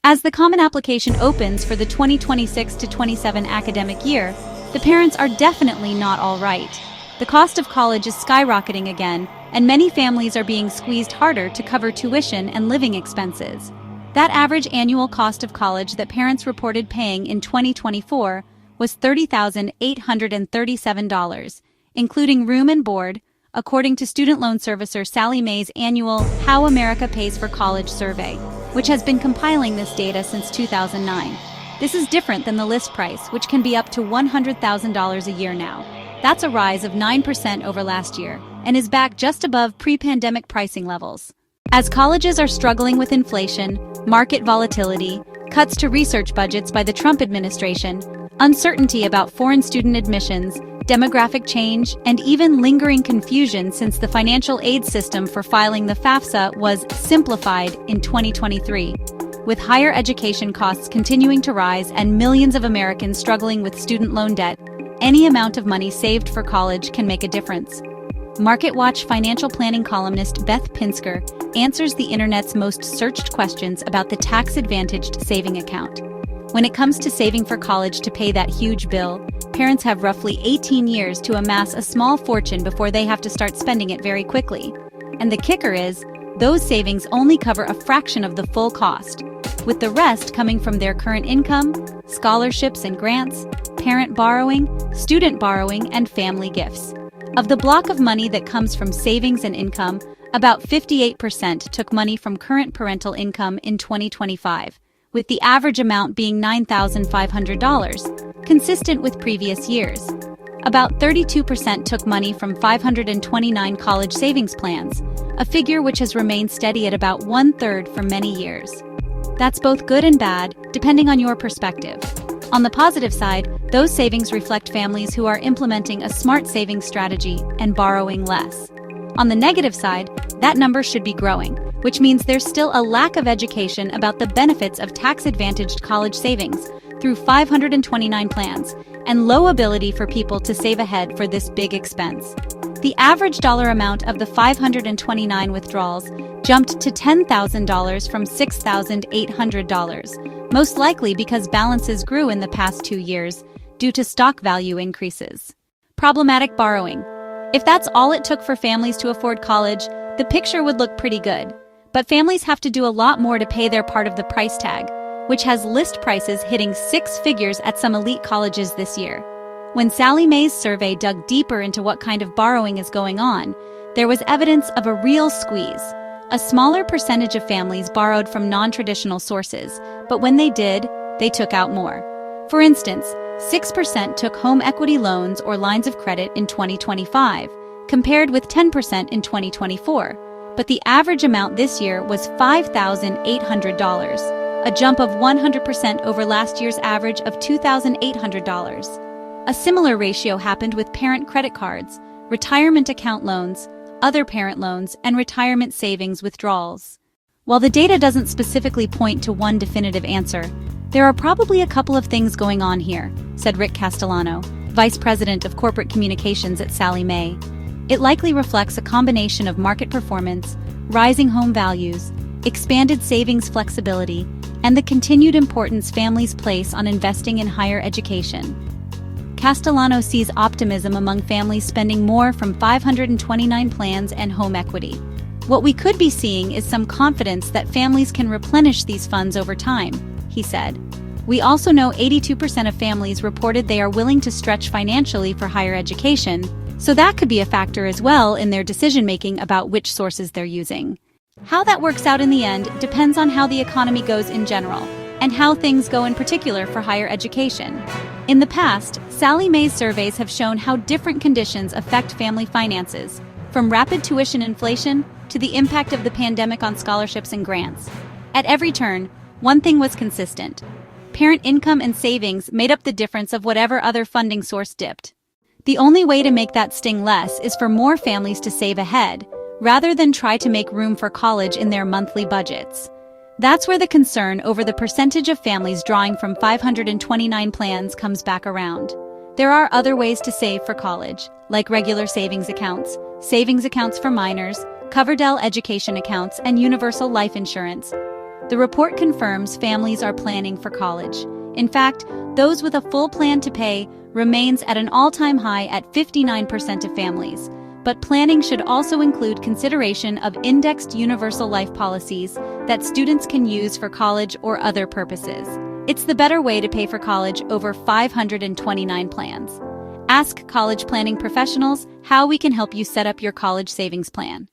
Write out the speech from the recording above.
As the Common Application opens for the 2026 to 27 academic year, the parents are definitely not all right. The cost of college is skyrocketing again, and many families are being squeezed harder to cover tuition and living expenses. That average annual cost of college that parents reported paying in 2024 was $30,837, including room and board, according to student loan servicer Sallie Mae's annual How America Pays for College survey, which has been compiling this data since 2009. This is different than the list price, which can be up to $100,000 a year now. That's a rise of 9% over last year, and is back just above pre-pandemic pricing levels. As colleges are struggling with inflation, market volatility, cuts to research budgets by the Trump administration, uncertainty about foreign student admissions, demographic change, and even lingering confusion since the financial aid system for filing the FAFSA was simplified in 2023. With higher education costs continuing to rise and millions of Americans struggling with student loan debt, any amount of money saved for college can make a difference. MarketWatch financial planning columnist Beth Pinsker answers the internet's most searched questions about the tax-advantaged saving account. When it comes to saving for college to pay that huge bill, parents have roughly 18 years to amass a small fortune before they have to start spending it very quickly. And the kicker is, those savings only cover a fraction of the full cost, with the rest coming from their current income, scholarships and grants, parent borrowing, student borrowing, and family gifts. Of the block of money that comes from savings and income, about 58% took money from current parental income in 2025, with the average amount being $9,500, consistent with previous years. About 32% took money from 529 college savings plans, a figure which has remained steady at about 1/3 for many years. That's both good and bad, depending on your perspective. On the positive side, those savings reflect families who are implementing a smart savings strategy and borrowing less. On the negative side, that number should be growing, which means there's still a lack of education about the benefits of tax-advantaged college savings through 529 plans, and low ability for people to save ahead for this big expense. The average dollar amount of the 529 withdrawals jumped to $10,000 from $6,800, most likely because balances grew in the past 2 years due to stock value increases. Problematic borrowing. If that's all it took for families to afford college, the picture would look pretty good. But families have to do a lot more to pay their part of the price tag, which has list prices hitting 6 figures at some elite colleges this year. When Sallie Mae's survey dug deeper into what kind of borrowing is going on, there was evidence of a real squeeze. A smaller percentage of families borrowed from non-traditional sources, but when they did, they took out more. For instance, 6% took home equity loans or lines of credit in 2025, compared with 10% in 2024, but the average amount this year was $5,800, a jump of 100% over last year's average of $2,800. A similar ratio happened with parent credit cards, retirement account loans, other parent loans, and retirement savings withdrawals. While the data doesn't specifically point to one definitive answer, there are probably a couple of things going on here, said Rick Castellano, Vice President of Corporate Communications at Sallie Mae. It likely reflects a combination of market performance, rising home values, expanded savings flexibility, and the continued importance families place on investing in higher education. Castellano sees optimism among families spending more from 529 plans and home equity. What we could be seeing is some confidence that families can replenish these funds over time, he said. We also know 82% of families reported they are willing to stretch financially for higher education, so that could be a factor as well in their decision-making about which sources they're using. How that works out in the end depends on how the economy goes in general, and how things go in particular for higher education. In the past, Sallie Mae's surveys have shown how different conditions affect family finances, from rapid tuition inflation to the impact of the pandemic on scholarships and grants. At every turn, one thing was consistent. Parent income and savings made up the difference of whatever other funding source dipped. The only way to make that sting less is for more families to save ahead, rather than try to make room for college in their monthly budgets. That's where the concern over the percentage of families drawing from 529 plans comes back around. There are other ways to save for college, like regular savings accounts for minors, Coverdell education accounts, and universal life insurance. The report confirms families are planning for college. In fact, those with a full plan to pay remains at an all-time high at 59% of families. But planning should also include consideration of indexed universal life policies that students can use for college or other purposes. It's the better way to pay for college over 529 plans. Ask college planning professionals how we can help you set up your college savings plan.